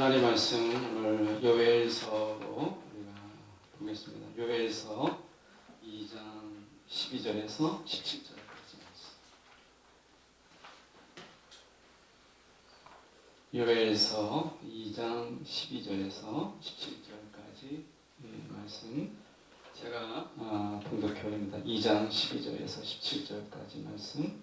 하나님 말씀 오늘 요엘서로 우리가 보겠습니다. 요엘서 2장 12절에서 17절까지 말씀. 요엘서 2장 12절에서 17절까지 말씀. 제가 봉독해드립니다. 2장 12절에서 17절까지 말씀.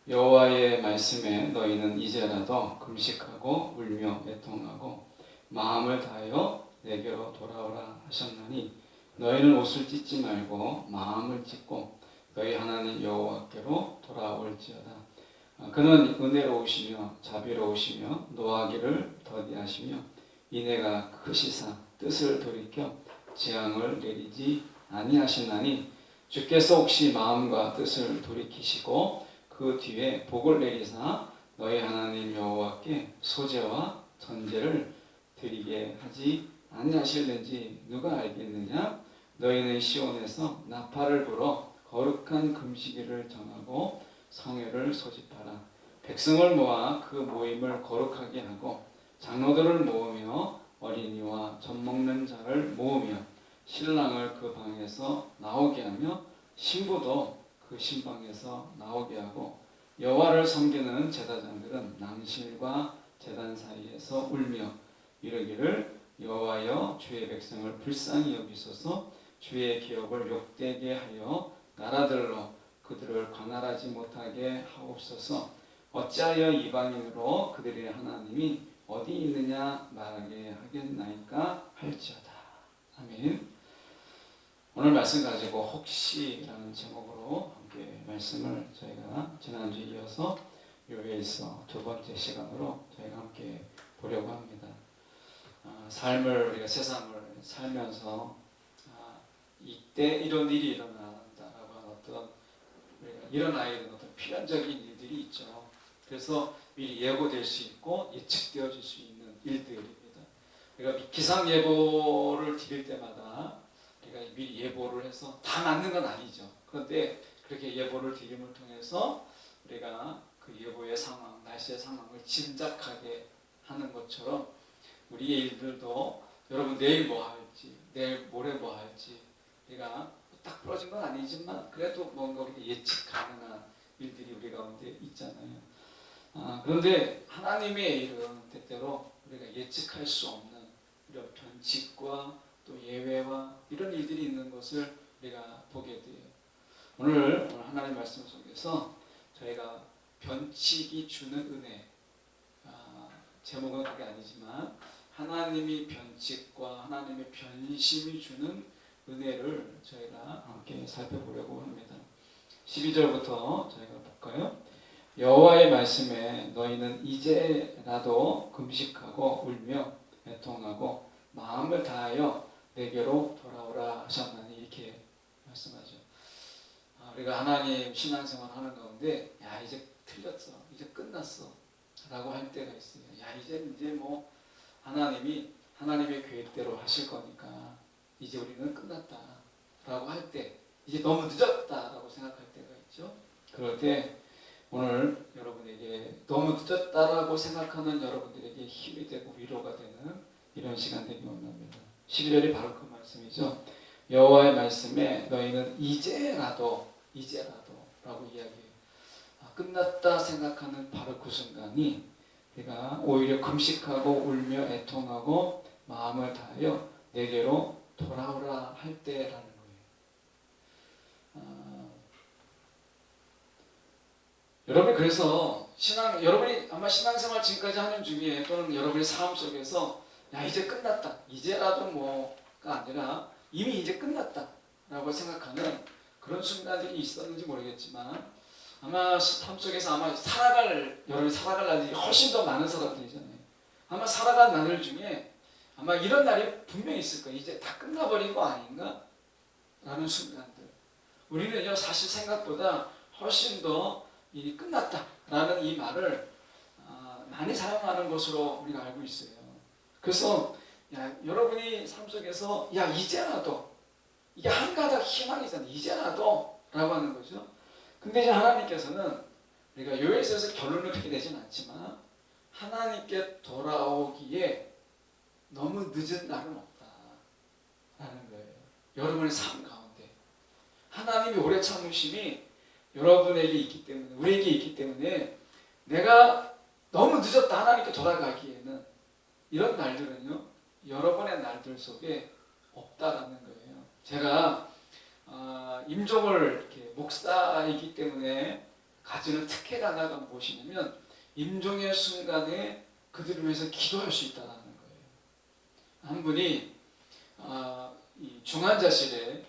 여호와의 말씀에 너희는 이제라도 금식하고 울며 애통하고 마음을 다하여 내게로 돌아오라 하셨나니 너희는 옷을 찢지 말고 마음을 찢고 너희 하나님 여호와께로 돌아올지어다. 그는 은혜로우시며 자비로우시며 노하기를 더디하시며 인애가 크시사 뜻을 돌이켜 재앙을 내리지 아니하시나니 주께서 혹시 마음과 뜻을 돌이키시고 그 뒤에 복을 내리사 너희 하나님 여호와께 소제와 전제를 드리게 하지 아니하실는지 누가 알겠느냐? 너희는 시온에서 나팔을 불어 거룩한 금식일을 정하고 성회를 소집하라. 백성을 모아 그 모임을 거룩하게 하고 장로들을 모으며 어린이와 젖 먹는 자를 모으며 신랑을 그 방에서 나오게 하며 신부도 그 신방에서 나오게 하고 여호와를 섬기는 제사장들은 낭실과 제단 사이에서 울며 이르기를 여호와여 주의 백성을 불쌍히 여기소서 주의 기업을 욕되게 하여 나라들로 그들을 관할하지 못하게 하옵소서. 어찌하여 이방인으로 그들의 하나님이 어디 있느냐 말하게 하겠나이까 할지어다. 아멘. 오늘 말씀 가지고 혹시라는 제목으로 함께 말씀을 저희가 지난주에 이어서 요엘서 두 번째 시간으로 저희가 함께 보려고 합니다. 삶을 우리가 세상을 살면서 이때 이런 일이 일어난다라고 하는 어떤 우리가 일어나야 되는 어떤 필연적인 일들이 있죠. 그래서 미리 예고될 수 있고 예측되어질 수 있는 일들입니다. 우리가 기상 예보를 드릴 때마다 우리가 미리 예보를 해서 다 맞는 건 아니죠. 그런데 그렇게 예보를 드림을 통해서 우리가 그 예보의 상황, 날씨의 상황을 짐작하게 하는 것처럼 우리의 일들도 여러분 내일 뭐 할지, 내일 모레 뭐 할지 우리가 딱 부러진 건 아니지만 그래도 뭔가 우리가 예측 가능한 일들이 우리 가운데 있잖아요. 그런데 하나님의 일은 때때로 우리가 예측할 수 없는 이런 변칙과 또 예외와 이런 일들이 있는 것을 우리가 보게 돼요. 오늘 하나님 말씀 속에서 저희가 변칙이 주는 은혜, 제목은 그게 아니지만 하나님이 변칙과 하나님의 변심이 주는 은혜를 저희가 함께 살펴보려고 합니다. 12절부터 저희가 볼까요? 여호와의 말씀에 너희는 이제라도 금식하고 울며 애통하고 마음을 다하여 내게로 돌아오라 하셨나니 이렇게 말씀하죠. 우리가 하나님 신앙생활 하는 가운데 야 이제 틀렸어, 이제 끝났어 라고 할 때가 있어요. 야 이제 뭐 하나님이 하나님의 계획대로 하실 거니까 이제 우리는 끝났다 라고 할 때 이제 너무 늦었다 라고 생각할 때가 있죠. 그럴 때 오늘 여러분에게 너무 늦었다라고 생각하는 여러분들에게 힘이 되고 위로가 되는 이런 시간 되기 원합니다. 12절이 바로 그 말씀이죠. 여호와의 말씀에 너희는 이제라도 라고 이야기해요. 끝났다 생각하는 바로 그 순간이 내가 오히려 금식하고 울며 애통하고 마음을 다하여 내게로 돌아오라 할 때라는 거예요. 여러분이 그래서 여러분이 아마 신앙생활 지금까지 하는 중에 또는 여러분의 삶 속에서 야 이제 끝났다, 이제라도 뭐가 아니라 이미 이제 끝났다 라고 생각하는 그런 순간들이 있었는지 모르겠지만 아마 삶 속에서 아마 여러분이 살아갈 날이 훨씬 더 많은 사람들이잖아요. 아마 살아간 날들 중에 아마 이런 날이 분명히 있을 거예요. 이제 다 끝나버린 거 아닌가 라는 순간들. 우리는요 사실 생각보다 훨씬 더 일이 끝났다 라는 이 말을 많이 사용하는 것으로 우리가 알고 있어요. 그래서 여러분이 삶 속에서 이제라도 이게 한 가닥 희망이잖아요. 이제라도 라고 하는 거죠. 근데 이제 하나님께서는 우리가 요엘서에서 결론을 그렇게 내진 않지만 하나님께 돌아오기에 너무 늦은 날은 없다라는 거예요. 여러분의 삶 가운데 하나님이 오래 참으심이 여러분에게 있기 때문에, 우리에게 있기 때문에 내가 너무 늦었다 하나님께 돌아가기에는 이런 날들은요 여러분의 날들 속에 없다라는 거예요. 제가 임종을 이렇게 목사이기 때문에 가지는 특혜가 하나가 무엇이냐면 임종의 순간에 그들을 위해서 기도할 수 있다는 거예요. 한 분이 이 중환자실에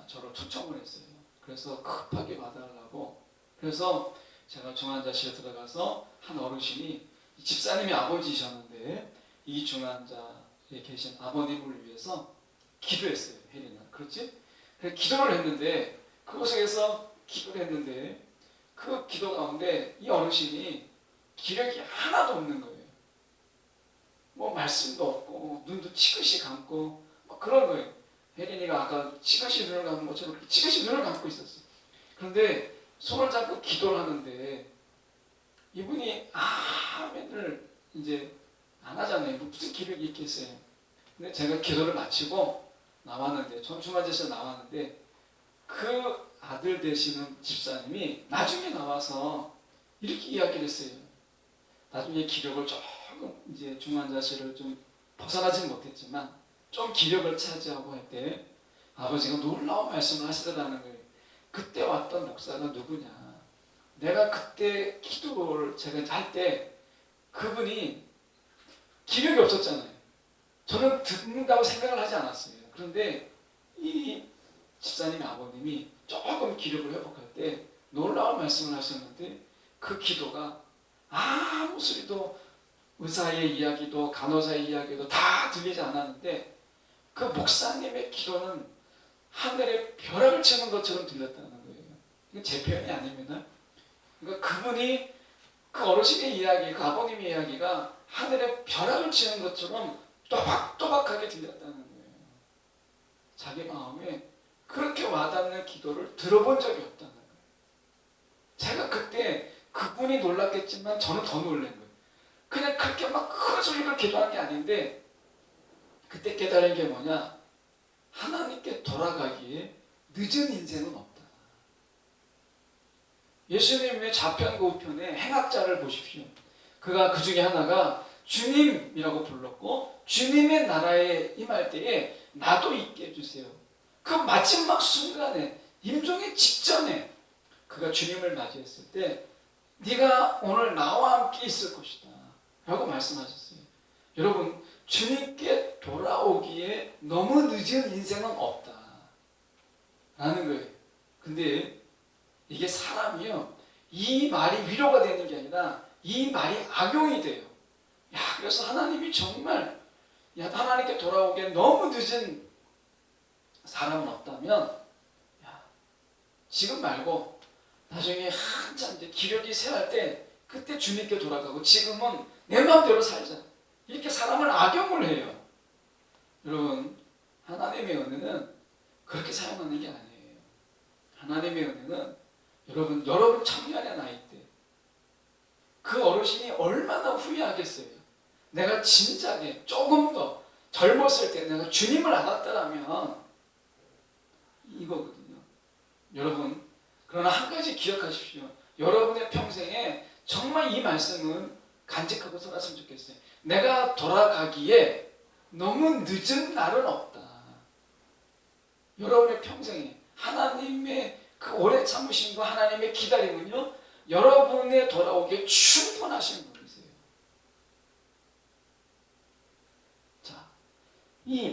저를 초청을 했어요. 그래서 급하게 와달라고. 그래서 제가 중환자실에 들어가서 한 어르신이 집사님이 아버지셨는데 이 중환자에 계신 아버님을 위해서 기도했어요. 혜리는 그렇지? 그래서 기도를 했는데 그곳에서 기도를 했는데 그 기도 가운데 이 어르신이 기력이 하나도 없는 거예요. 뭐 말씀도 없고 눈도 치긋이 감고 막 그런 거예요. 혜린이가 아까 치긋이 눈을 감은 것처럼 치긋이 눈을 감고 있었어요. 그런데 손을 잡고 기도를 하는데 이분이 아멘을 이제 안 하잖아요. 무슨 기력이 있겠어요. 근데 제가 기도를 마치고 나왔는데 중환자실에 나왔는데 그 아들 되시는 집사님이 나중에 나와서 이렇게 이야기를 했어요. 나중에 기력을 조금 이제 중환자실을 좀 벗어나지는 못했지만 좀 기력을 차지하고 할 때 아버지가 놀라운 말씀을 하시더라는 거예요. 그때 왔던 목사가 누구냐? 내가 그때 기도를 제가 할 때 그분이 기력이 없었잖아요. 저는 듣는다고 생각을 하지 않았어요. 그런데 이 집사님의 아버님이 조금 기력을 회복할 때 놀라운 말씀을 하셨는데 그 기도가 아무 소리도 의사의 이야기도 간호사의 이야기도 다 들리지 않았는데 그 목사님의 기도는 하늘에 벼락을 치는 것처럼 들렸다는 거예요. 이건 제 표현이 아닙니다. 그러니까 그분이 그 어르신의 이야기, 그 아버님의 이야기가 하늘에 벼락을 치는 것처럼 또박또박하게 들렸다는 거예요. 자기 마음에 그렇게 와닿는 기도를 들어본 적이 없다는 거예요. 제가 그때 그분이 놀랐겠지만 저는 더 놀란 거예요. 그냥 그렇게 막 큰 소리로 기도한 게 아닌데 그때 깨달은 게 뭐냐? 하나님께 돌아가기에 늦은 인생은 없다. 예수님의 좌편 그 우편에 행악자를 보십시오. 그가 그 중에 하나가 주님이라고 불렀고 주님의 나라에 임할 때에 나도 있게 해주세요. 그 마지막 순간에 임종의 직전에 그가 주님을 맞이했을 때 네가 오늘 나와 함께 있을 것이다 라고 말씀하셨어요. 여러분 주님께 돌아오기에 너무 늦은 인생은 없다 라는 거예요. 근데 이게 사람이요 이 말이 위로가 되는 게 아니라 이 말이 악용이 돼요. 야 그래서 하나님이 정말 하나님께 돌아오기에 너무 늦은 사람은 없다면 야, 지금 말고 나중에 한참 이제 기력이 쇠할 때 그때 주님께 돌아가고 지금은 내 마음대로 살자 이렇게 사람을 악용을 해요. 여러분 하나님의 은혜는 그렇게 사용하는 게 아니에요. 하나님의 은혜는 여러분 청년의 나이 때 그 어르신이 얼마나 후회하겠어요. 내가 진작에 조금 더 젊었을 때 내가 주님을 알았더라면 이거거든요. 여러분 그러나 한 가지 기억하십시오. 여러분의 평생에 정말 이 말씀은 간직하고 살았으면 좋겠어요. 내가 돌아가기에 너무 늦은 날은 없다. 여러분의 평생에 하나님의 그 오래 참으심과 하나님의 기다림은요 여러분의 돌아오기에 충분하신 분이세요. 자,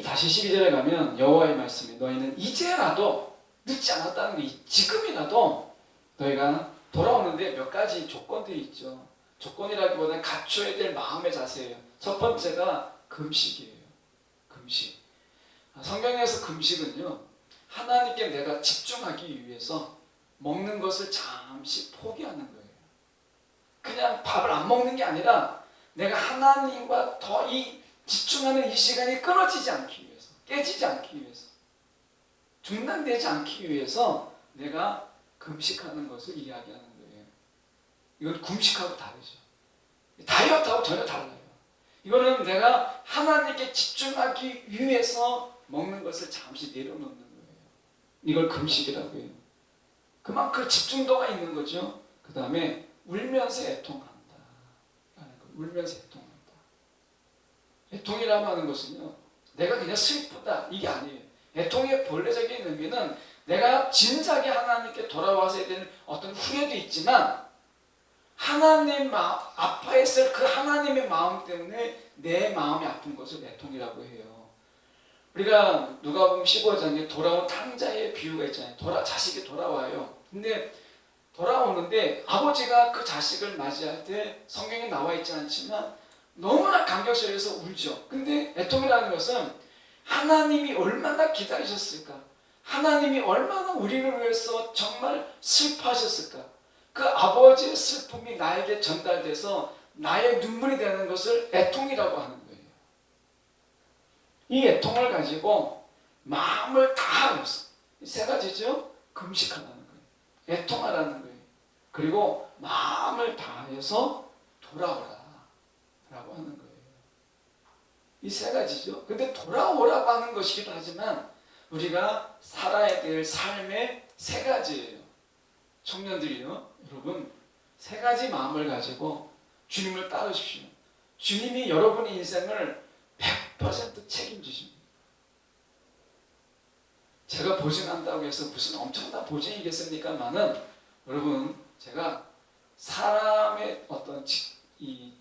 다시 12절에 가면 여호와의 말씀에 너희는 이제라도 늦지 않았다는 게 지금이라도 너희가 돌아오는데 몇 가지 조건들이 있죠. 조건이라기보다는 갖춰야 될 마음의 자세예요. 첫 번째가 금식이에요. 금식. 성경에서 금식은요 하나님께 내가 집중하기 위해서 먹는 것을 잠시 포기하는 거예요. 그냥 밥을 안 먹는 게 아니라 내가 하나님과 더 집중하는 이 시간이 끊어지지 않기 위해서, 깨지지 않기 위해서, 중단되지 않기 위해서 내가 금식하는 것을 이야기하는 거예요. 이건 금식하고 다르죠. 이것하고 전혀 달라요. 이거는 내가 하나님께 집중하기 위해서 먹는 것을 잠시 내려놓는 거예요. 이걸 금식이라고 해요. 그만큼 집중도가 있는 거죠. 그 다음에 울면서 애통한다. 울면서 애통한다. 애통이라고 하는 것은요, 내가 그냥 슬프다 이게 아니에요. 애통의 본래적인 의미는 내가 진작에 하나님께 돌아와서야 되는 어떤 후회도 있지만 하나님 마음, 아파했을 그 하나님의 마음 때문에 내 마음이 아픈 것을 애통이라고 해요. 우리가 누가복음 15장에 돌아온 탕자의 비유가 있잖아요. 자식이 돌아와요. 근데 돌아오는데 아버지가 그 자식을 맞이할 때 성경에 나와 있지 않지만 너무나 감격스러워서 울죠. 근데 애통이라는 것은 하나님이 얼마나 기다리셨을까? 하나님이 얼마나 우리를 위해서 정말 슬퍼하셨을까? 그 아버지의 슬픔이 나에게 전달돼서 나의 눈물이 되는 것을 애통이라고 하는 거예요. 이 애통을 가지고 마음을 다하여서 세 가지죠. 금식하라는 거예요. 애통하라는 거예요. 그리고 마음을 다하여서 돌아오라 라고 하는 거예요. 이 세 가지죠. 근데 돌아오라고 하는 것이기도 하지만 우리가 살아야 될 삶의 세 가지예요. 청년들이요, 여러분 세 가지 마음을 가지고 주님을 따르십시오. 주님이 여러분의 인생을 100% 책임지십니다. 제가 보증한다고 해서 무슨 엄청난 보증이겠습니까만은 여러분, 제가 사람의 어떤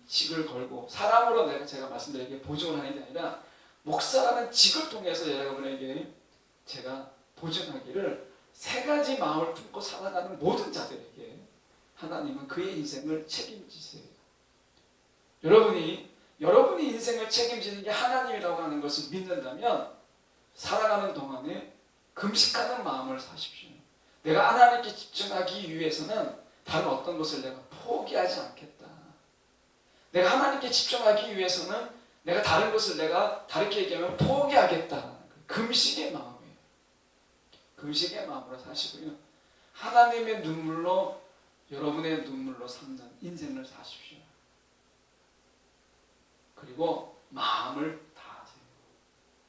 직을 걸고 사람으로 제가 말씀드리기에 보증을 하는 게 아니라 목사라는 직을 통해서 여러분에게 제가 보증하기를 세 가지 마음을 품고 살아가는 모든 자들에게 하나님은 그의 인생을 책임지세요. 여러분이 인생을 책임지는 게 하나님이라고 하는 것을 믿는다면 살아가는 동안에 금식하는 마음을 사십시오. 내가 하나님께 집중하기 위해서는 다른 어떤 것을 내가 포기하지 않겠다. 내가 하나님께 집중하기 위해서는 내가 다른 것을 내가 다르게 얘기하면 포기하겠다. 금식의 마음이에요. 금식의 마음으로 사시고요. 하나님의 눈물로, 여러분의 눈물로 삼는 인생을 사십시오. 그리고 마음을 다하세요.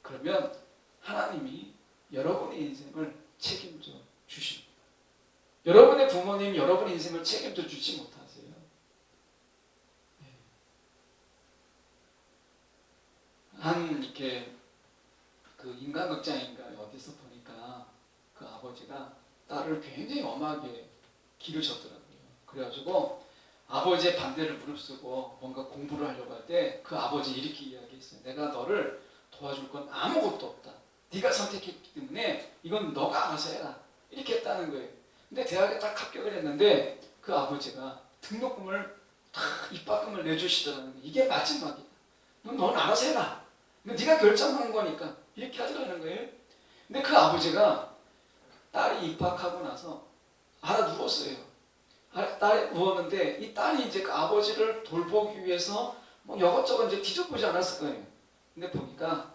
그러면 하나님이 여러분의 인생을 책임져 주십니다. 여러분의 부모님 여러분의 인생을 책임져 주지 못하세요. 한 이렇게 그 인간극장인가 어디서 보니까 그 아버지가 딸을 굉장히 엄하게 기르셨더라고요. 그래가지고 아버지의 반대를 무릅쓰고 뭔가 공부를 하려고 할 때 그 아버지 이렇게 이야기했어요. 내가 너를 도와줄 건 아무것도 없다. 네가 선택했기 때문에 이건 너가 알아서 해라. 이렇게 했다는 거예요. 근데 대학에 딱 합격을 했는데 그 아버지가 등록금을 입학금을 내주시더라는 거예요. 이게 마지막이다. 넌 알아서 해라. 네가 결정한 거니까 이렇게 하더라는 거예요. 근데 그 아버지가 딸이 입학하고 나서 알아 누웠어요. 딸이 누웠는데 이 딸이 이제 그 아버지를 돌보기 위해서 뭐 이것저것 이제 뒤져보지 않았을 거예요. 근데 보니까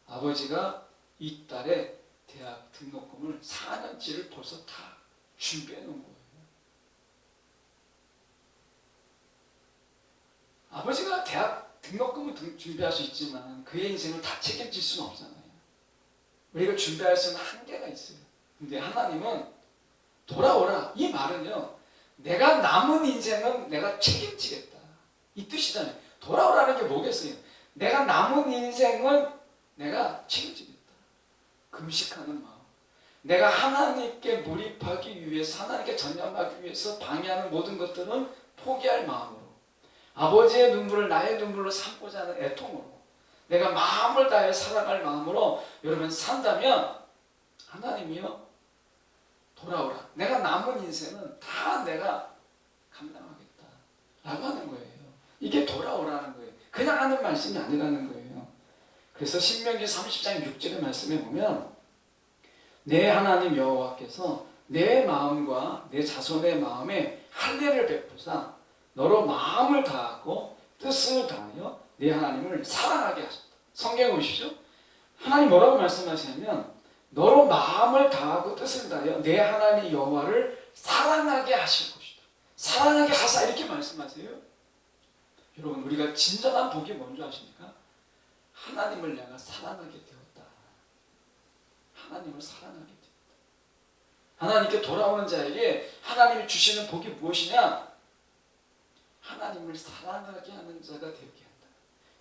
아버지가 이 딸의 대학 등록금을 4년치를 벌써 다 준비해 놓은 거예요. 아버지가 대학 등록금을 준비할 수 있지만 그의 인생을 다 책임질 수는 없잖아요. 우리가 준비할 수 있는 한계가 있어요. 근데 하나님은 돌아오라. 이 말은요, 내가 남은 인생은 내가 책임지겠다. 이 뜻이잖아요. 돌아오라는 게 뭐겠어요? 내가 남은 인생은 내가 책임지겠다. 금식하는 마음. 내가 하나님께 몰입하기 위해서, 하나님께 전념하기 위해서 방해하는 모든 것들은 포기할 마음으로, 아버지의 눈물을 나의 눈물로 삼고자 하는 애통으로, 내가 마음을 다해 살아갈 마음으로 여러분 산다면 하나님이요, 돌아오라. 내가 남은 인생은 다 내가 감당하겠다 라고 하는 거예요. 이게 돌아오라는 거예요. 그냥 하는 말씀이 아니라는 거예요. 그래서 신명기 30장 6절의 말씀에 보면 내 하나님 여호와께서 내 마음과 내 자손의 마음에 할례를 베푸사 너로 마음을 다하고 뜻을 다하여 내 하나님을 사랑하게 하셨다. 성경에 보십시오. 하나님 뭐라고 말씀하시냐면 너로 마음을 다하고 뜻을 다하여 내 하나님 여호와를 사랑하게 하실 것이다. 사랑하게 하사 이렇게 말씀하세요. 여러분 우리가 진정한 복이 뭔지 아십니까? 하나님을 내가 사랑하게 되었다. 하나님을 사랑하게 되었다. 하나님께 돌아오는 자에게 하나님이 주시는 복이 무엇이냐? 하나님을 사랑하게 하는 자가 되게 한다.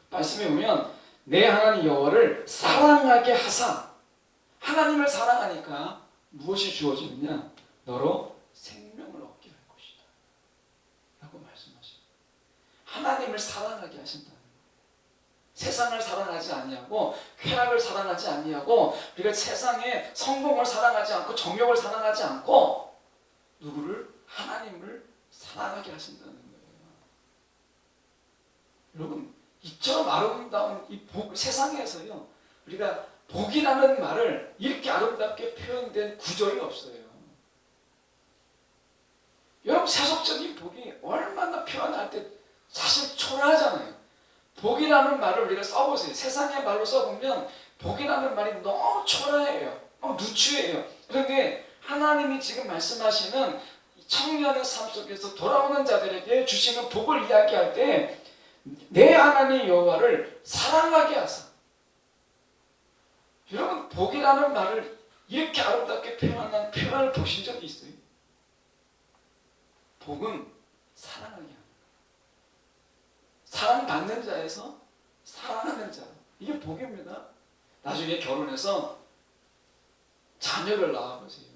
말씀에 보면 내 하나님 여호와를 사랑하게 하사, 하나님을 사랑하니까 무엇이 주어지느냐? 너로 생명을 얻게 할 것이다 라고 말씀하십니다. 하나님을 사랑하게 하신다는 거예요. 세상을 사랑하지 아니하고 쾌락을 사랑하지 아니하고 우리가 세상의 성공을 사랑하지 않고 정욕을 사랑하지 않고 누구를? 하나님을 사랑하게 하신다는 거예요. 여러분 이처럼 아름다운 이 복, 세상에서요 우리가 복이라는 말을 이렇게 아름답게 표현된 구절이 없어요. 여러분 세속적인 복이 얼마나 표현할 때 사실 초라하잖아요. 복이라는 말을 우리가 써보세요. 세상의 말로 써보면 복이라는 말이 너무 초라해요. 누추해요. 그런데 하나님이 지금 말씀하시는 청년의 삶 속에서 돌아오는 자들에게 주시는 복을 이야기할 때 내 하나님 여호와를 사랑하게 하사. 여러분 복이라는 말을 이렇게 아름답게 표현한 표현을 보신 적이 있어요? 복은 사랑하게 합니다. 사랑받는 자에서 사랑하는 자, 이게 복입니다. 나중에 결혼해서 자녀를 낳아보세요.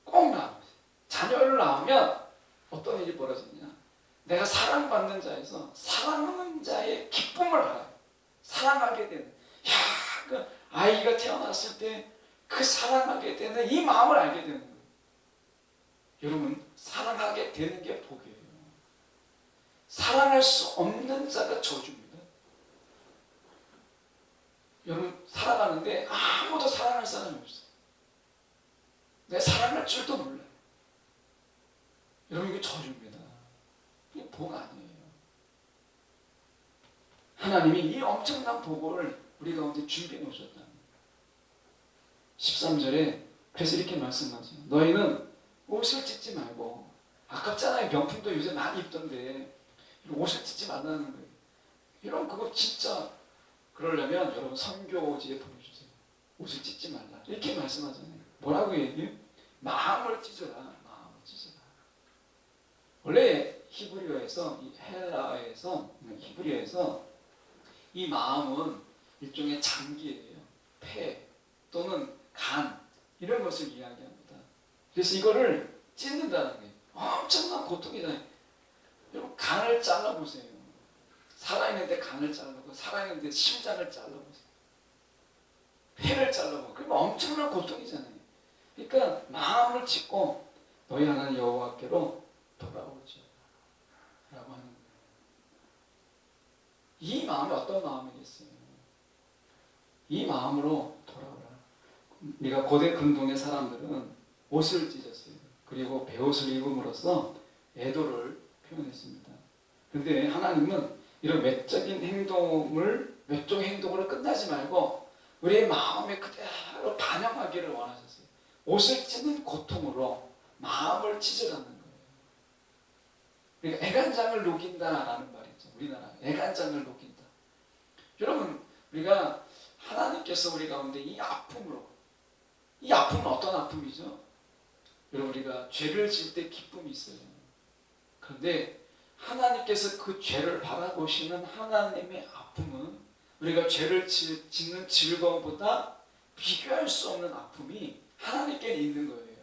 꼭 낳아보세요. 자녀를 낳으면 어떤 일이 벌어지냐? 내가 사랑받는 자에서 사랑하는 자의 기쁨을 알아요. 사랑하게 되는. 그 아이가 태어났을 때 그 사랑하게 되는 이 마음을 알게 되는 거예요. 여러분 사랑하게 되는 게 복이에요. 사랑할 수 없는 자가 저주입니다. 여러분 살아가는데 아무도 사랑할 사람이 없어요. 내 사랑할 줄도 몰라요. 여러분 이게 저주입니다. 이게 복 아니에요. 하나님이 이 엄청난 복을 우리 가운데 준비해 놓으셨다. 13절에 그래서 이렇게 말씀하죠. 너희는 옷을 찢지 말고, 아깝잖아요. 명품도 요새 많이 입던데 옷을 찢지 말라는 거예요. 여러분 그거 진짜 그러려면 여러분 선교지에 보내주세요. 옷을 찢지 말라 이렇게 말씀하잖아요. 뭐라고 얘기해요? 마음을 찢어라. 마음을 찢어라. 원래 히브리어에서, 이 헬라어에서, 히브리어에서 이 마음은 일종의 장기예요. 폐 또는 간 이런 것을 이야기합니다. 그래서 이거를 찢는다는 거예요. 엄청난 고통이잖아요. 여러분 간을 잘라보세요. 살아있는데 간을 잘라보고 살아있는데 심장을 잘라보세요. 폐를 잘라보고 그러면 엄청난 고통이잖아요. 그러니까 마음을 찢고 너희 하나님 여호와께로 돌아오자 라고 하는 거예요. 이 마음이 어떤 마음이겠어요? 이 마음으로 돌아오라. 우리가 고대 근동의 사람들은 옷을 찢었어요. 그리고 베옷을 입음으로써 애도를 표현했습니다. 그런데 하나님은 이런 외적인 행동으로 끝나지 말고 우리의 마음에 그대로 반영하기를 원하셨어요. 옷을 찢는 고통으로 마음을 찢으라는 거예요. 그러니까 애간장을 녹인다라는 말이 있죠. 우리나라 애간장을 녹인다. 여러분 우리가 하나님께서 우리 가운데 이 아픔으로, 이 아픔은 어떤 아픔이죠? 여러분 우리가 죄를 지을 때 기쁨이 있어요. 그런데 하나님께서 그 죄를 바라보시는 하나님의 아픔은 우리가 죄를 짓는 즐거움보다 비교할 수 없는 아픔이 하나님께 있는 거예요.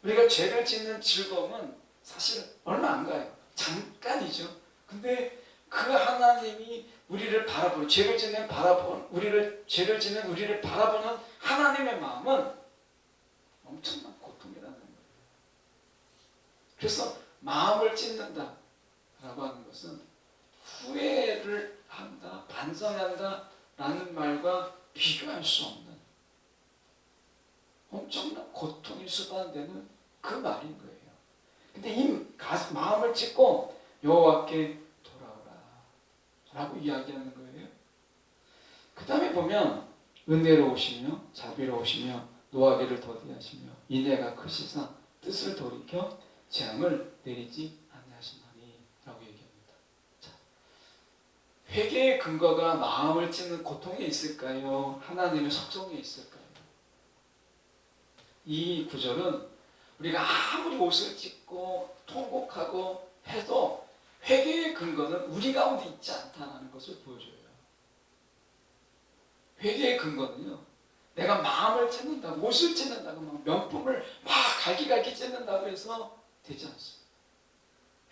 우리가 죄를 짓는 즐거움은 사실 얼마 안 가요. 잠깐이죠. 근데 그 하나님이 우리를 바라보는, 죄를 짓는 우리를 바라보는 하나님의 마음은 엄청난 고통이라는 거예요. 그래서 마음을 찢는다 라고 하는 것은 후회를 한다, 반성한다 라는 말과 비교할 수 없는 엄청난 고통이 수반되는 그 말인 거예요. 근데 이 마음을 찢고 여호와께 돌아오라 라고 이야기하는 거예요. 그 다음에 보면 은혜로우시며 자비로우시며 노하기를 더디하시며 인애가 크시사 뜻을 돌이켜 재앙을 내리지 아니하시나니 회개의 근거가 마음을 찢는 고통에 있을까요? 하나님의 속성에 있을까요? 이 구절은 우리가 아무리 옷을 찢고 통곡하고 해도 회개의 근거는 우리 가운데 있지 않다는 것을 보여줘요. 회개의 근거는요, 내가 마음을 찢는다고, 옷을 찢는다고, 막 명품을 막 갈기갈기 찢는다고 해서 되지 않습니다.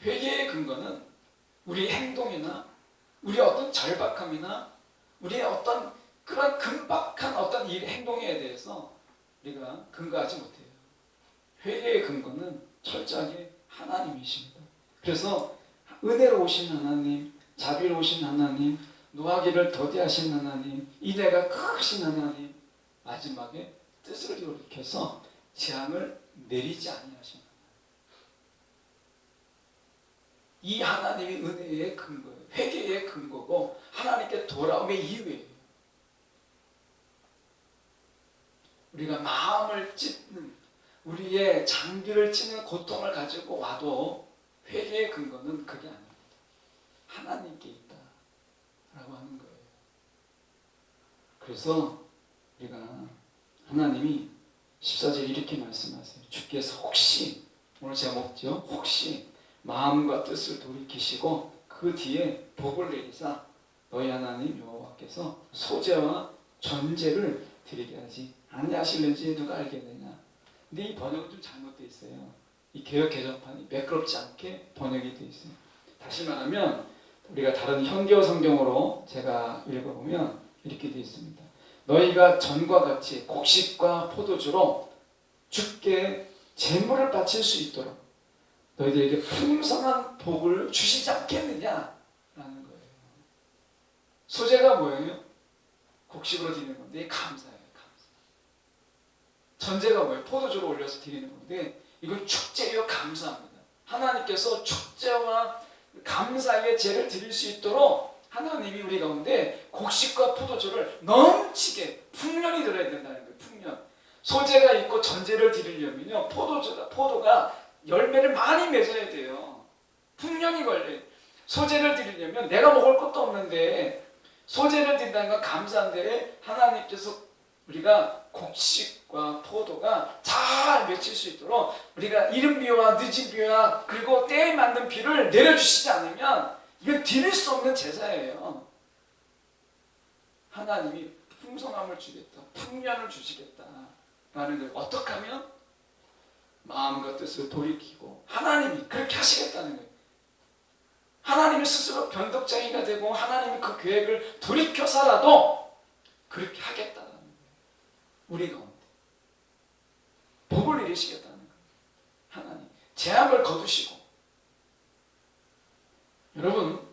회개의 근거는 우리 행동이나 우리의 어떤 절박함이나 우리의 어떤 그런 금박한 어떤 일, 행동에 대해서 우리가 근거하지 못해요. 회개의 근거는 철저하게 하나님이십니다. 그래서 은혜로우신 하나님, 자비로우신 하나님, 노하기를 더디하신 하나님, 인애가 크신 하나님, 마지막에 뜻을 돌이켜서 재앙을 내리지 아니하신 하나님. 이 하나님이 은혜의 근거예요. 회개의 근거고 하나님께 돌아옴의 이유예요. 우리가 마음을 찢는, 우리의 장기를 찢는 고통을 가지고 와도 회개의 근거는 그게 아닙니다. 하나님께 있다라고 하는 거예요. 그래서 우리가 하나님이 14절 이렇게 말씀하세요. 주께서 혹시, 오늘 제가 먹죠? 혹시 마음과 뜻을 돌이키시고 그 뒤에 복을 내리사 너희 하나님 여호와께서 소재와 전제를 드리게 하지 아니하실는지 누가 알겠느냐. 근데 이 번역은 좀 잘못되어 있어요. 이 개역 개정판이 매끄럽지 않게 번역이 되어 있어요. 다시 말하면 우리가 다른 현교 성경으로 제가 읽어보면 이렇게 되어 있습니다. 너희가 전과 같이 곡식과 포도주로 주께 제물을 바칠 수 있도록 너희들에게 풍성한 복을 주시지 않겠느냐라는 거예요. 소재가 뭐예요? 곡식으로 드리는 건데 감사예요. 감사. 전제가 뭐예요? 포도주로 올려서 드리는 건데 이건 축제요 감사합니다. 하나님께서 축제와 감사의 제를 드릴 수 있도록 하나님이 우리 가운데 곡식과 포도주를 넘치게 풍년이 들어야 된다는 거예요. 풍년. 소재가 있고 전제를 드리려면요, 포도가 열매를 많이 맺어야 돼요. 풍년이 걸려요. 소재를 드리려면 내가 먹을 것도 없는데 소재를 드린다는 건 감사한데 하나님께서 우리가 곡식과 포도가 잘 맺힐 수 있도록 우리가 이른 비와 늦은 비와 그리고 때에 맞는 비를 내려주시지 않으면 이건 드릴 수 없는 제사예요. 하나님이 풍성함을 주겠다, 풍년을 주시겠다라는 걸 어떻게 하면 마음과 뜻을 돌이키고 하나님이 그렇게 하시겠다는 거예요. 하나님이 스스로 변덕쟁이가 되고 하나님이 그 계획을 돌이켜서라도 그렇게 하겠다는 거예요. 우리 가운데 복을 이루시겠다는 거예요. 하나님 재앙을 거두시고. 여러분,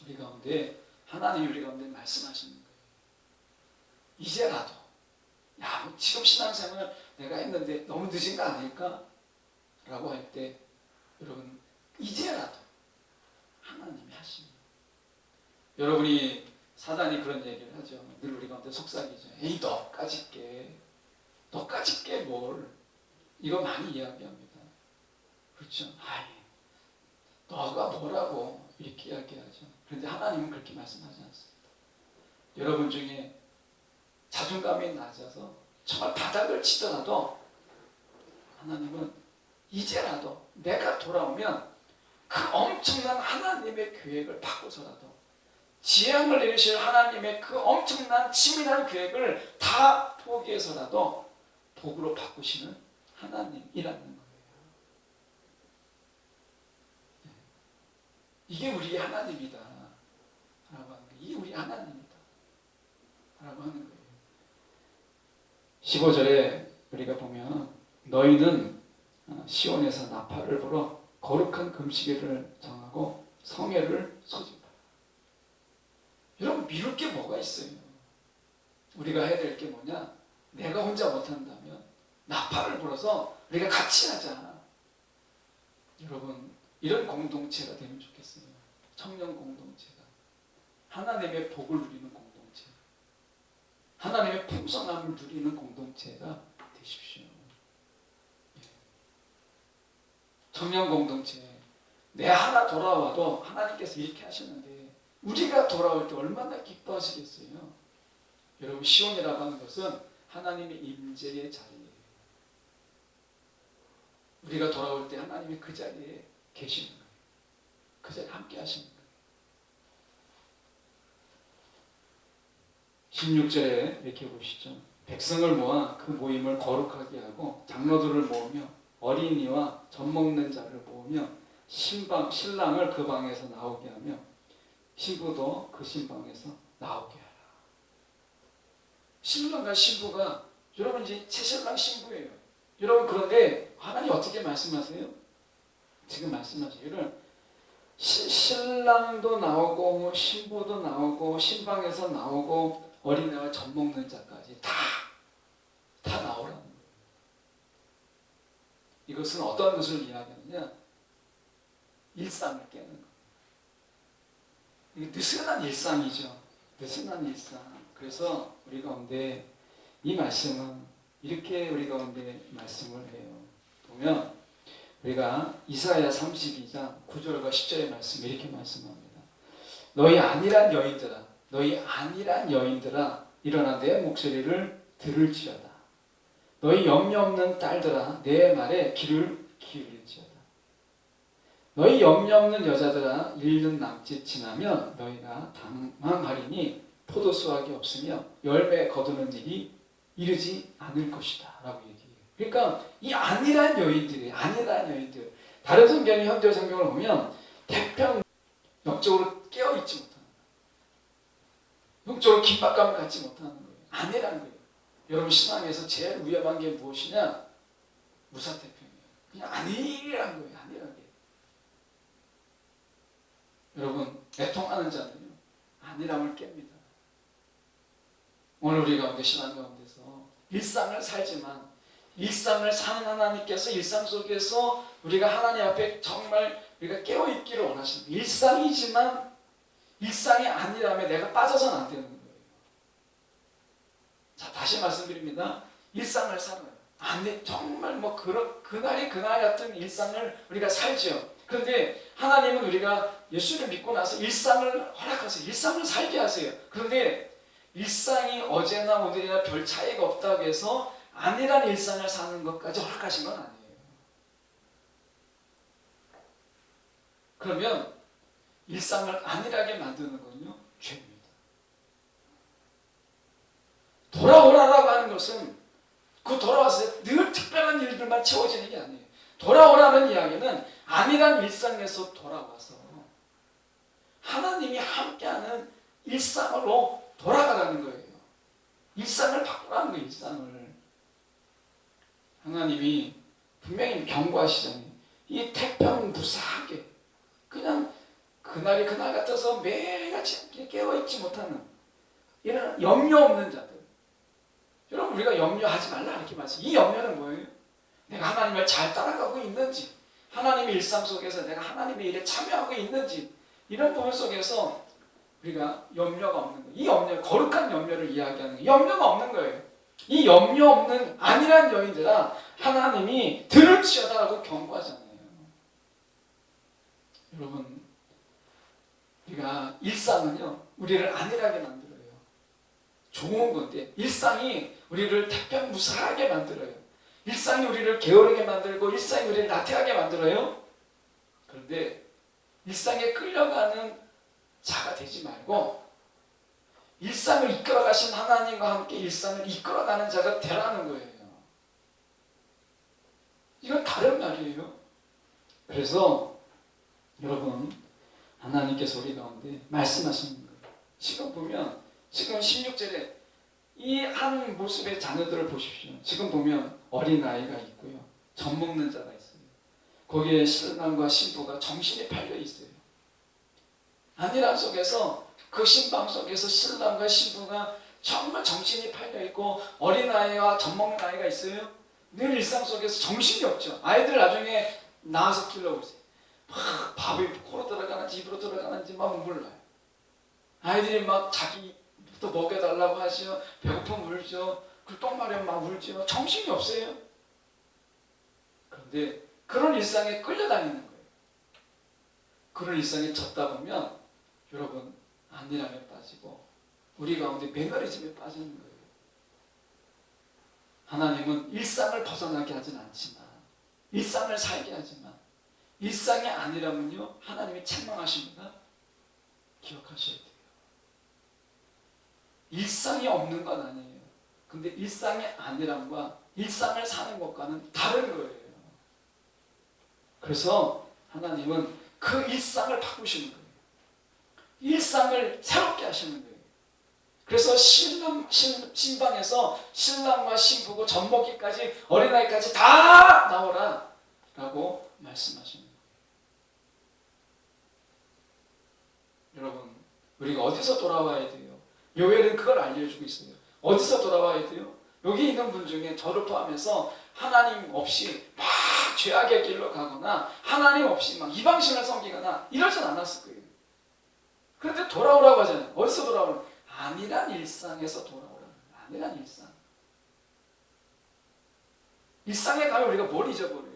우리 가운데 하나님이 우리 가운데 말씀하시는 거예요. 이제라도 야, 지금 신앙생활 내가 했는데 너무 늦은 거 아닐까? 라고 할 때 여러분 이제라도 하나님이 하십니다. 여러분이 사단이 그런 얘기를 하죠. 늘 우리 가운데 속삭이죠. 에이 너까짓 게 뭘, 이거 많이 이야기합니다. 그렇죠? 아이 너가 뭐라고 이렇게 이야기하죠. 그런데 하나님은 그렇게 말씀하지 않습니다. 여러분 중에 자존감이 낮아서 정말 바닥을 치더라도 하나님은 이제라도 내가 돌아오면 그 엄청난 하나님의 계획을 바꿔서라도 재앙을 내리실 하나님의 그 엄청난 치밀한 계획을 다 포기해서라도 복으로 바꾸시는 하나님이라는 거예요. 이게 우리 하나님이다 라고 하는 거예요. 이게 우리 하나님이다 라고 하는 거예요. 15절에 우리가 보면 너희는 시온에서 나팔을 불어 거룩한 금시계를 정하고 성회를 소집하라. 여러분 미룰 게 뭐가 있어요? 우리가 해야 될 게 뭐냐? 내가 혼자 못한다면 나팔을 불어서 우리가 같이 하자. 여러분 이런 공동체가 되면 좋겠어요. 청년 공동체가 하나님의 복을 누리는 공동체, 하나님의 풍성함을 누리는 공동체가 되십시오. 청년 공동체, 내 하나 돌아와도 하나님께서 이렇게 하시는데 우리가 돌아올 때 얼마나 기뻐하시겠어요? 여러분, 시온이라고 하는 것은 하나님의 임재의 자리예요. 우리가 돌아올 때 하나님이 그 자리에 계시는 거예요. 그 자리에 함께 하시는 거예요. 16절에 이렇게 보시죠. 백성을 모아 그 모임을 거룩하게 하고 장로들을 모으며 어린이와 젖 먹는 자를 모으며 신랑을 그 방에서 나오게 하며 신부도 그 신방에서 나오게 하라. 신랑과 신부가 여러분 이제 새신랑 신부예요. 여러분, 그런데 하나님 어떻게 말씀하세요? 지금 말씀하세요. 이런 신랑도 나오고 신부도 나오고 신방에서 나오고 어린애와 젖 먹는 자까지 다 나오라는 거예요. 이것은 어떤 것을 이야기하느냐? 일상을 깨는 거예요. 이게 느슨한 일상이죠. 느슨한 일상. 그래서 우리 가운데 이 말씀은 이렇게 우리 가운데 말씀을 해요. 보면 우리가 이사야 32장 9절과 10절의 말씀 이렇게 말씀합니다. 너희 안일한 여인들아 일어나 내 목소리를 들을지어다. 너희 염려 없는 딸들아 내 말에 귀를 기울일지어다. 너희 염려 없는 여자들아 1년 남짓 지나면 너희가 당황하리니 포도 수확이 없으며 열매 거두는 일이 이르지 않을 것이다 라고 얘기해요. 그러니까 이 안일한 여인들 다른 성경의 현대 성경을 보면 태평 영적으로 깨어있지 못하는 거예요. 영적으로 긴박감을 갖지 못하는 거예요. 안일한 거예요. 여러분, 신앙에서 제일 위험한 게 무엇이냐? 무사태평이에요. 그냥 안일한 거예요. 안일하게. 여러분, 애통하는 자는요 안일함을 깹니다. 오늘 우리 가운데 신앙 가운데서 일상을 살지만 일상을 사는 하나님께서 일상 속에서 우리가 하나님 앞에 정말 우리가 깨어있기를 원하십니다. 일상이지만 일상의 안일함에 내가 빠져서는 안 되는 거예요. 자, 다시 말씀드립니다. 일상을 살아요. 정말 그날이 그날 같은 일상을 우리가 살죠. 그런데 하나님은 우리가 예수를 믿고 나서 일상을 허락하세요. 일상을 살게 하세요. 그런데 일상이 어제나 오늘이나 별 차이가 없다고 해서 안일한 일상을 사는 것까지 허락하신 건 아니에요. 그러면 일상을 안일하게 만드는 건요 죄입니다. 돌아오라라고 하는 것은 그 돌아와서 늘 특별한 일들만 채워지는 게 아니에요. 돌아오라는 이야기는 안일한 일상에서 돌아와서 하나님이 함께하는 일상으로 돌아가라는 거예요. 일상을 바꾸라는 거예요. 일상을. 하나님이 분명히 경고하시잖아요. 이 태평무사하게 그냥 그날이 그날 같아서 매일같이 깨어있지 못하는 이런 염려 없는 자들. 여러분, 우리가 염려하지 말라 이렇게 말씀해요. 이 염려는 뭐예요? 내가 하나님을 잘 따라가고 있는지, 하나님의 일상 속에서 내가 하나님의 일에 참여하고 있는지, 이런 부분 속에서 우리가 염려가 없는 거예요. 이 염려, 거룩한 염려를 이야기하는 거예요. 염려가 없는 거예요. 이 염려 없는 안일한 여인들아 하나님이 들을지어다라고 경고하잖아요. 여러분, 우리가 일상은요 우리를 안일하게 만들어요. 좋은 건데 일상이 우리를 태평무사하게 만들어요. 일상이 우리를 게으르게 만들고 일상이 우리를 나태하게 만들어요. 그런데 일상에 끌려가는 자가 되지 말고 일상을 이끌어가신 하나님과 함께 일상을 이끌어가는 자가 되라는 거예요. 이건 다른 말이에요. 그래서 여러분, 하나님께서 우리 가운데 말씀하시는 거예요. 지금 보면 지금 16절에 이 한 모습의 자녀들을 보십시오. 지금 보면 어린아이가 있고요. 젖 먹는 자가 있어요. 거기에 신랑과 신부가 정신이 팔려 있어요. 안일함 속에서 그 신방 속에서 신랑과 신부가 정말 정신이 팔려 있고 어린아이와 젖 먹는 아이가 있어요. 늘 일상 속에서 정신이 없죠. 아이들 나중에 나와서 길러보세요. 막 밥이 코로 들어가는지 입으로 들어가는지 막 몰라요. 아이들이 막 자기부터 먹여달라고 하시오. 배고프면 울죠. 똥 마려면 막 울죠. 정신이 없어요. 그런데 그런 일상에 끌려다니는 거예요. 그런 일상에 젖다 보면 여러분 안일함에 빠지고 우리 가운데 매너리즘에 빠지는 거예요. 하나님은 일상을 벗어나게 하진 않지만, 일상을 살게 하지만, 일상의 안일함은요 하나님이 책망하십니다. 기억하셔야 돼요. 일상이 없는 건 아니에요. 근데 일상의 안일함과 일상을 사는 것과는 다른 거예요. 그래서 하나님은 그 일상을 바꾸시는 거예요. 일상을 새롭게 하시는 거예요. 그래서 신방에서 신랑과 신부고 젖먹이까지 어린아이까지 다 나오라 라고 말씀하시는 거예요. 여러분, 우리가 어디서 돌아와야 돼요? 요엘은 그걸 알려주고 있어요. 어디서 돌아와야 돼요? 여기 있는 분 중에 저를 포함해서 하나님 없이 막 죄악의 길로 가거나 하나님 없이 막 이방신을 섬기거나 이러진 않았을 거예요. 그런데 돌아오라고 하잖아요. 어디서 돌아오라고? 안일한 일상에서 돌아오라는 거예요. 안일한 일상. 일상에 가면 우리가 뭘 잊어버려요?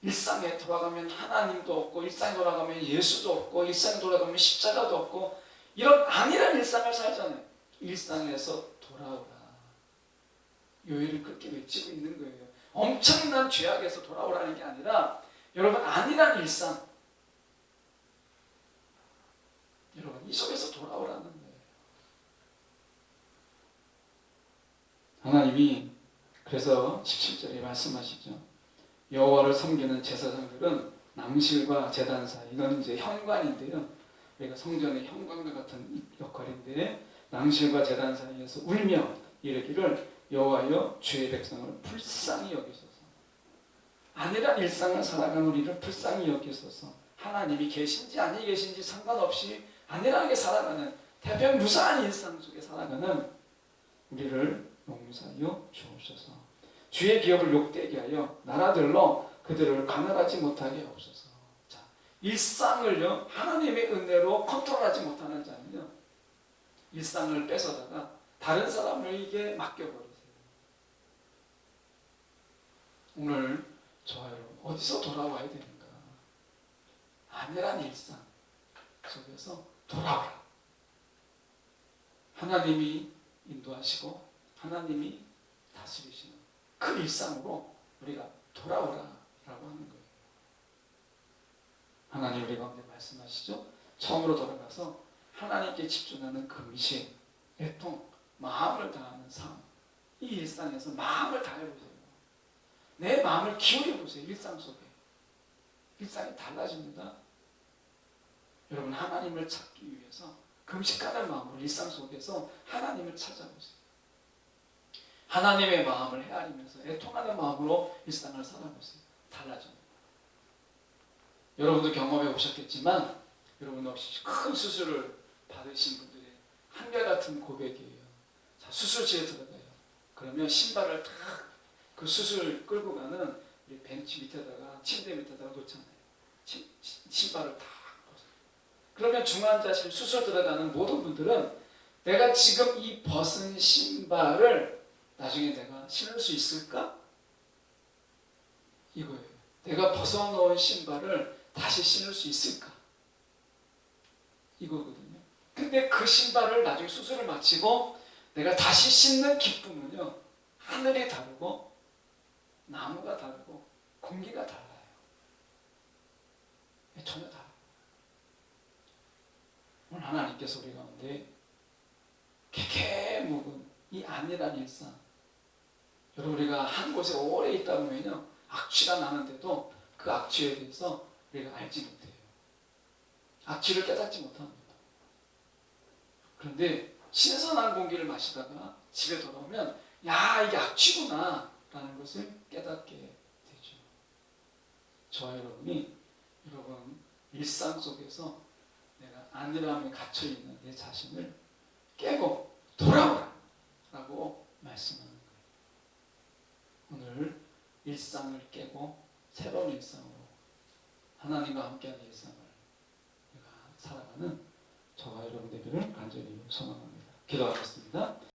일상에 돌아가면 하나님도 없고, 일상에 돌아가면 예수도 없고, 일상에 돌아가면 십자가도 없고, 이런 안일한 일상을 살잖아요. 일상에서 돌아오라. 요일을 그렇게 외치고 있는 거예요. 엄청난 죄악에서 돌아오라는 게 아니라 여러분 안일한 일상, 여러분 이 속에서 돌아오라는 거예요. 하나님이 그래서 17절에 말씀하시죠. 여호와를 섬기는 제사장들은 낭실과 제단사, 이건 이제 현관인데요. 우리가 성전의 현관과 같은 역할인데, 낭실과 제단 사이에서 울며 이르기를 여호와여 주의 백성을 불쌍히 여기소서. 안일한 일상을 살아가는 우리를 불쌍히 여기소서. 하나님이 계신지 아니 계신지 상관없이 안일하게 살아가는 태평 무사한 일상 속에 살아가는 우리를 용서하여 주옵소서. 주의 기업을 욕되게 하여 나라들로 그들을 가난하지 못하게 하옵소서. 자, 일상을요 하나님의 은혜로 컨트롤하지 못하는 자는요 일상을 뺏어다가 다른 사람에게 맡겨버리세요. 오늘 저와 여러분 어디서 돌아와야 되는가? 안일한 일상 속에서 돌아오라. 하나님이 인도하시고 하나님이 다스리시는 그 일상으로 우리가 돌아오라라고 하는 거예요. 하나님 우리 가운데 말씀하시죠. 처음으로 돌아가서 하나님께 집중하는 금식, 애통, 마음을 다하는 삶. 이 일상에서 마음을 다해보세요. 내 마음을 기울여보세요. 일상 속에. 일상이 달라집니다. 여러분 하나님을 찾기 위해서 금식하는 마음으로 일상 속에서 하나님을 찾아보세요. 하나님의 마음을 헤아리면서 애통하는 마음으로 일상을 살아보세요. 달라집니다. 여러분도 경험해 보셨겠지만 여러분 없이 큰 수술을 받으신 분들의 한결같은 고백이에요. 자, 수술실에 들어가요. 그러면 신발을 탁 그 수술 끌고 가는 우리 벤치 밑에다가 침대 밑에다가 놓잖아요. 신발을 탁 벗어요. 그러면 중환자실 수술 들어가는 모든 분들은 내가 지금 이 벗은 신발을 나중에 내가 신을 수 있을까? 이거예요. 내가 벗어놓은 신발을 다시 신을 수 있을까? 이거거든요. 근데 그 신발을 나중에 수술을 마치고 내가 다시 신는 기쁨은요, 하늘이 다르고 나무가 다르고 공기가 달라요. 전혀 다르고. 오늘 하나님께서 우리 가운데 개개묵은 이 안일한 일상, 여러분 우리가 한 곳에 오래 있다 보면요 악취가 나는데도 그 악취에 대해서 우리가 알지 못해요. 악취를 깨닫지 못합니다. 그런데 신선한 공기를 마시다가 집에 돌아오면 야 이게 악취구나 라는 것을 깨닫게 되죠. 저와 여러분이 여러분 일상 속에서 내가 안일함에 갇혀있는 내 자신을 깨고 돌아오라 라고 말씀하는 거예요. 오늘 일상을 깨고 새로운 일상으로 하나님과 함께하는 일상을 우리가 살아가는 저와 여러분 되기를 간절히 소망합니다. 기도하겠습니다.